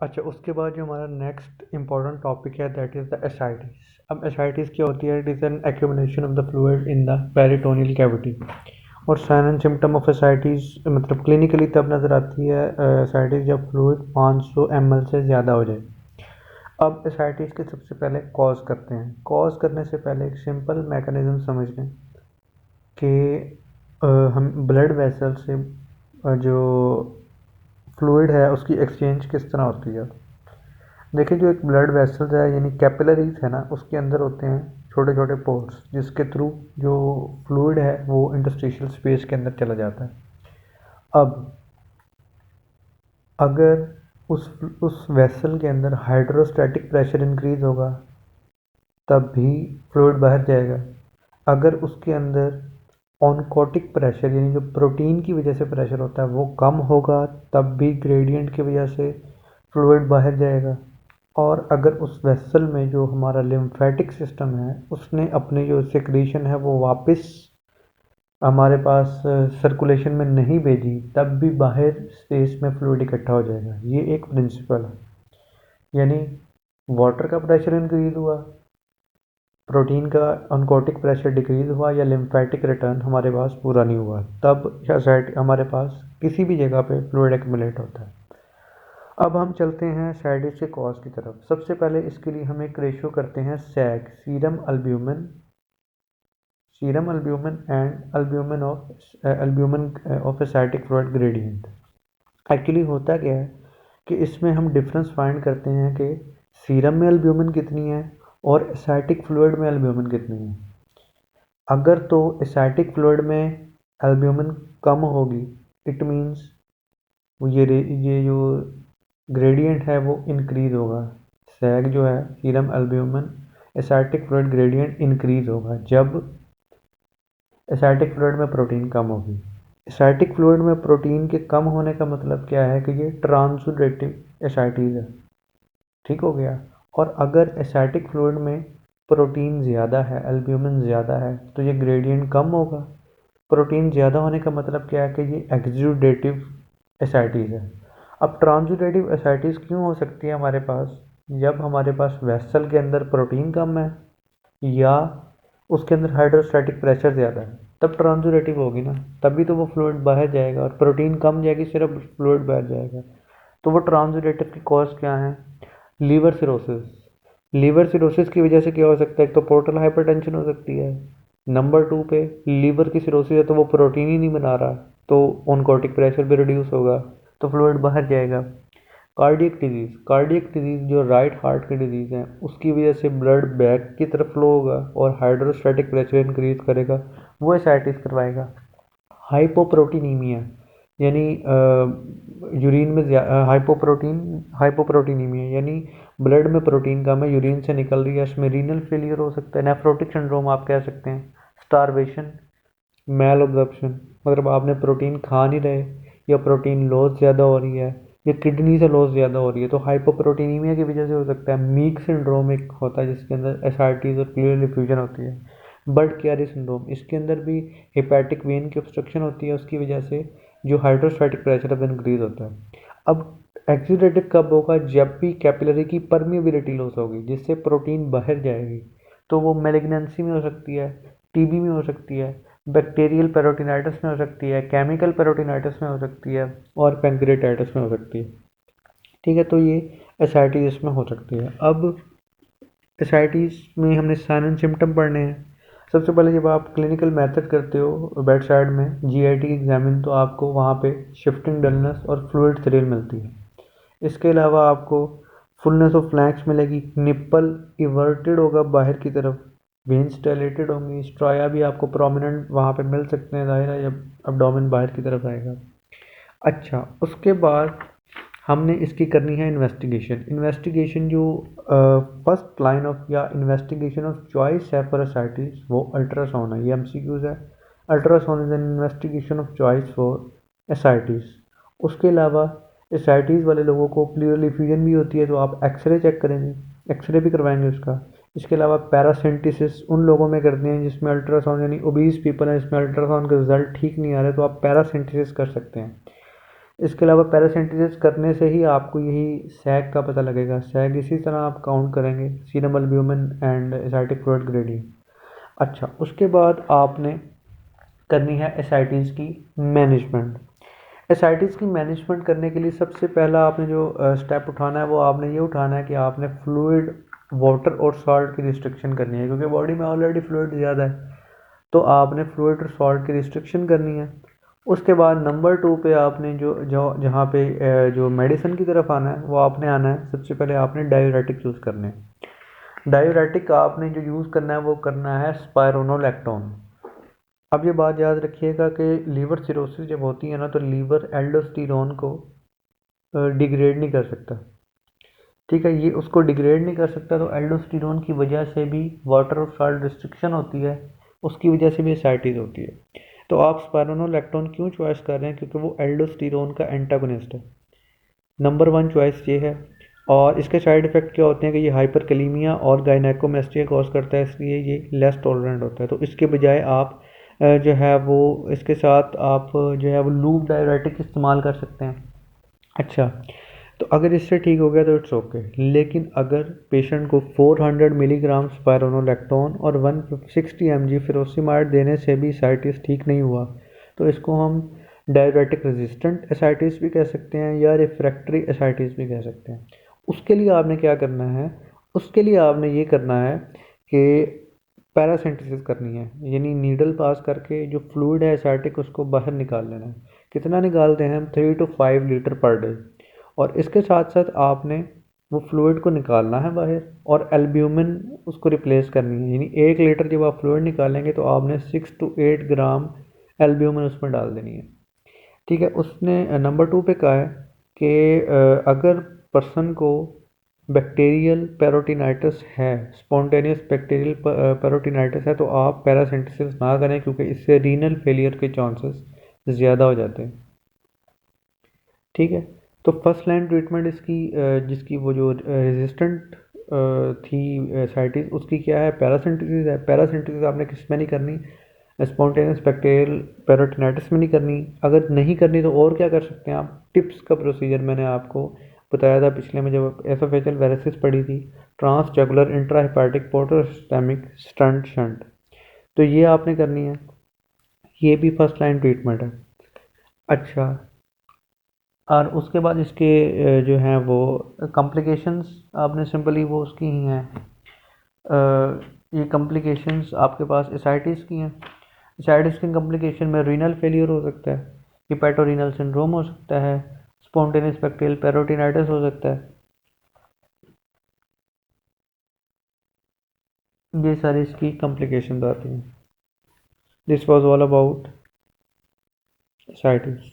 अच्छा, उसके बाद जो हमारा नेक्स्ट इम्पॉर्टेंट टॉपिक है दैट इज़ द एसाइटिस। अब एसाइटिस क्या होती है? It is an accumulation of the fluid in the peritoneal cavity. और sign and symptom of ascites मतलब क्लिनिकली तब नज़र आती है एसाइटिस जब फ्लूइड 500 ml से ज़्यादा हो जाए। अब एसाइटिस के सबसे पहले कॉज करते हैं। कॉज करने से पहले एक सिंपल मैकेनिज्म समझ लें कि हम ब्लड वेसल से जो फ्लूइड है उसकी एक्सचेंज किस तरह होती है। देखिए, जो एक ब्लड वेसल्स है यानी कैपिलरीज है ना, उसके अंदर होते हैं छोटे छोटे पोर्स जिसके थ्रू जो फ्लूइड है वो इंटरस्टिशियल स्पेस के अंदर चला जाता है। अब अगर उस वेसल के अंदर हाइड्रोस्टैटिक प्रेशर इंक्रीज होगा तब भी फ्लूइड बाहर जाएगा। अगर उसके अंदर ऑनकोटिक प्रेशर यानी जो प्रोटीन की वजह से प्रेशर होता है वो कम होगा तब भी ग्रेडियंट की वजह से फ्लूइड बाहर जाएगा। और अगर उस वेसल में जो हमारा लिम्फेटिक सिस्टम है उसने अपने जो सिक्रीशन है वो वापस हमारे पास सर्कुलेशन में नहीं भेजी तब भी बाहर स्पेस में फ्लूइड इकट्ठा हो जाएगा। ये एक प्रिंसिपल है। यानी वाटर का प्रेशर इंक्रीज हुआ, प्रोटीन का ऑनकोटिक प्रेशर डिक्रीज हुआ या लिम्फेटिक रिटर्न हमारे पास पूरा नहीं हुआ तब हमारे पास किसी भी जगह पे फ्लूइड एक्युमुलेट होता है। अब हम चलते हैं एसाइटिस के कॉज की तरफ। सबसे पहले इसके लिए हम एक रेशियो करते हैं SAAG, serum albumin and albumin of ascitic fluid gradient. Actually होता क्या है कि इसमें हम डिफरेंस फाइंड करते हैं कि सीरम में अल्ब्यूमिन कितनी है और एसाइटिक फ्लूइड में अल्ब्यूमिन कितनी है। अगर तो एसाइटिक फ्लूइड में अल्ब्यूमिन कम होगी इट मीन्स ये जो ग्रेडियंट है वो इंक्रीज होगा। सैग जो है serum albumin Asiatic fluid gradient increase होगा जब एसाइटिक फ्लूइड में प्रोटीन कम होगी। एसाइटिक फ्लूइड में प्रोटीन के कम होने का मतलब क्या है कि ये ट्रांसुडेटिव एसाइटिस है। ठीक हो गया। और अगर एसाइटिक फ्लूइड में प्रोटीन ज़्यादा है, अल्ब्यूमिन ज़्यादा है, तो ये ग्रेडियंट कम होगा। प्रोटीन ज़्यादा होने का मतलब क्या है कि ये एक्सुडेटिव एसाइटिस है। अब ट्रांसुडेटिव एसाइटिस क्यों हो सकती है हमारे पास? जब हमारे पास वेसल के अंदर प्रोटीन कम है या उसके अंदर हाइड्रोस्टैटिक प्रेशर ज़्यादा है तब ट्रांसुडेटिव होगी ना, तभी तो वो फ्लूइड बाहर जाएगा और प्रोटीन कम जाएगी सिर्फ फ्लूइड बाहर जाएगा। तो वो ट्रांसुडेटिव की कॉज क्या है? Liver cirrhosis. लीवर सिरोसिस की वजह से क्या हो सकता है? एक तो पोर्टल हाइपरटेंशन हो सकती है। नंबर 2 पे लीवर की सिरोसिस है तो वो प्रोटीन ही नहीं बना रहा, तो ऑनकोटिक प्रेशर भी रिड्यूस होगा तो फ्लूइड बाहर जाएगा। कार्डियक डिजीज़ जो राइट हार्ट की डिजीज़ है उसकी वजह से ब्लड बैक की तरफ फ्लो होगा और हाइड्रोस्टैटिक प्रेशर इंक्रीज करेगा, वो एसाइटिस करवाएगा। हाइपोप्रोटीनीमिया यानी यूरिन में हाइपोप्रोटीनीमिया यानी ब्लड में प्रोटीन कम है, यूरिन से निकल रही है, इसमें रीनल फेलियर हो सकता है। नेफ्रोटिक सिंड्रोम आप कह सकते हैं। स्टारवेशन, मैल ऑब्जॉर्प्शन मतलब आपने प्रोटीन खा नहीं रहे या प्रोटीन लॉस ज़्यादा हो रही है या किडनी से लॉस ज़्यादा हो रही है तो हाइपोप्रोटीनीमिया की वजह से हो सकता है। मीक सिंड्रोम एक होता है जिसके अंदर एसआरटीज और क्लियर डिफ्यूजन होती है। बर्ड क्यारी सिंड्रोम, इसके अंदर भी हेपेटिक वेन की ऑब्स्ट्रक्शन होती है, उसकी वजह से जो हाइड्रोस्टैटिक प्रेशर है इंक्रीज होता है। अब एक्सीडेटिव कब होगा? जब भी कैपिलरी की परमिएबिलिटी लॉस होगी जिससे प्रोटीन बाहर जाएगी, तो वो मैलिग्नेंसी में हो सकती है, टीबी में हो सकती है, बैक्टीरियल पेरोटिनाइटिस में हो सकती है, केमिकल पेरोटिनाइटिस में हो सकती है और पैंक्रियाटाइटिस में हो सकती है। ठीक है, तो ये एसाइटिस में हो सकती है। अब एसाइटिस में हमने साइन एंड सिम्टम पढ़ने हैं। सबसे पहले जब आप क्लिनिकल मेथड करते हो बेड साइड में जीआईटी एग्जामिन तो आपको वहाँ पे शिफ्टिंग डलनेस और फ्लूइड थ्रिल मिलती है। इसके अलावा आपको फुलनेस ऑफ फ्लैंक्स मिलेगी, निप्पल इवर्टेड होगा बाहर की तरफ, वेन्स डायलेटेड होंगी, स्ट्राया भी आपको प्रोमिनेंट वहाँ पे मिल सकते हैं, जाहिर है जब अब्डोमेन बाहर की तरफ आएगा। अच्छा, उसके बाद हमने इसकी करनी है इन्वेस्टिगेशन। इन्वेस्टिगेशन जो फर्स्ट लाइन ऑफ या इन्वेस्टिगेशन ऑफ चॉइस है फॉर एसाइटिस वो अल्ट्रासाउंड है। ये एमसीक्यूज है। Ultrasound is an investigation of choice for ascites. उसके अलावा एसाइटिस वाले लोगों को प्लूरल इफ्यूजन भी होती है तो आप एक्सरे चेक करेंगे, एक्सरे भी करवाएंगे उसका। इसके अलावा पैरासिंटिसिस उन लोगों में करते हैं जिसमें अल्ट्रासाउंड यानी ओबीज पीपल है, इसमें अल्ट्रासाउंड का रिजल्ट ठीक नहीं आ रहा है तो आप पैरासिंटिसिस कर सकते हैं। इसके अलावा पैरासिंथेसिस करने से ही आपको यही सैग का पता लगेगा। सैग इसी तरह आप काउंट करेंगे, serum albumin and Asiatic fluid gradient. अच्छा, उसके बाद आपने करनी है एसाइटिस की मैनेजमेंट। एसाइटिस की मैनेजमेंट करने के लिए सबसे पहला आपने जो स्टेप उठाना है वो आपने ये उठाना है कि आपने फ्लूइड, वाटर और सॉल्ट की रिस्ट्रिक्शन करनी है, क्योंकि बॉडी में ऑलरेडी फ्लूइड ज़्यादा है, तो आपने फ्लूइड और सॉल्ट की रिस्ट्रिक्शन करनी है। उसके बाद नंबर 2 पे आपने जो जो जहाँ पे जो मेडिसिन की तरफ आना है वो आपने आना है, सबसे पहले आपने डायूरेटिक यूज़ करने हैं। डायूरेटिक आपने जो यूज़ करना है वो करना है स्पायरोनोलैक्टोन। अब ये बात याद रखिएगा कि लीवर सिरोसिस जब होती है ना, तो लीवर एल्डोस्टेरोन को डिग्रेड नहीं कर सकता। ठीक है, ये उसको डिग्रेड नहीं कर सकता, तो एल्डोस्टेरोन की वजह से भी वाटर और सॉल्ट रिस्ट्रिक्शन होती है, उसकी वजह से भी एसाइटिस होती है। तो आप स्पायरोनोलैक्टोन क्यों चॉइस कर रहे हैं? क्योंकि वो एल्डोस्टेरोन का एंटागोनिस्ट है। नंबर 1 चॉइस ये है। और इसके साइड इफ़ेक्ट क्या होते हैं कि ये हाइपरकलीमिया और गायनेकोमेस्टिया कॉज करता है, इसलिए ये लेस टॉलरेंट होता है। तो इसके बजाय आप जो है वो इसके साथ आप जो है वो लूप डायरेटिक इस्तेमाल कर सकते हैं। अच्छा, तो अगर इससे ठीक हो गया तो इट्स ओके। लेकिन अगर पेशेंट को 400 मिलीग्राम स्पायरोनोलैक्टोन और 160 mg फिरोसिमाइड देने से भी एसाइटिस ठीक नहीं हुआ, तो इसको हम डायरेटिक रेजिस्टेंट एसाइटिस भी कह सकते हैं या रिफ्रैक्टरी एसाइटिस भी कह सकते हैं। उसके लिए आपने क्या करना है? उसके लिए आपने ये करना है कि पैरासिंथेसिस करनी है, यानी नीडल पास करके जो फ्लूइड है एसाइटिक उसको बाहर निकाल लेना है। कितना निकालते हैं हम? 3 to 5 लीटर पर डे। और इसके साथ साथ आपने वो फ्लूइड को निकालना है बाहर और एल्ब्यूमिन उसको रिप्लेस करनी है, यानी 1 लीटर जब आप फ्लूइड निकालेंगे तो आपने 6 to 8 ग्राम एल्ब्यूमिन उसमें डाल देनी है। ठीक है, उसने नंबर 2 पे कहा है कि अगर पर्सन को बैक्टीरियल पेरोटिनाइटिस है, स्पॉन्टेनियस बैक्टीरियल पेरोटिनाइटिस है, तो आप पैरासिंथेसिस ना करें, क्योंकि इससे रीनल फेलियर के चांसेस ज़्यादा हो जाते हैं। ठीक है, तो फर्स्ट लाइन ट्रीटमेंट इसकी जिसकी वो जो रेजिस्टेंट थी साइटिस, उसकी क्या है? पैरासिंथेसिस है। पैरासिंथेसिस आपने किस में नहीं करनी? स्पॉन्टेनियस बैक्टीरियल पेरोटिनाइटिस में नहीं करनी। अगर नहीं करनी तो और क्या कर सकते हैं आप? टिप्स का प्रोसीजर मैंने आपको बताया था पिछले में जब एसोफेजियल वेरिसिस पड़ी थी, transjugular intrahepatic portal systemic stent shunt, तो ये आपने करनी है। ये भी फर्स्ट लाइन ट्रीटमेंट है। अच्छा, और उसके बाद इसके जो हैं वो कॉम्प्लिकेशंस आपने सिंपली वो उसकी ही हैं। ये कॉम्प्लिकेशंस आपके पास एसाइटिस की हैं। एसाइटिस की कॉम्प्लिकेशन में रीनल फेलियर हो सकता है, हिपैटोरीनल सिंड्रोम हो सकता है, स्पॉन्टेनियस बैक्टीरियल पेरोटिनाइटिस हो सकता है। ये सारी इसकी कॉम्प्लिकेशंस आती हैं। This was all about ascites.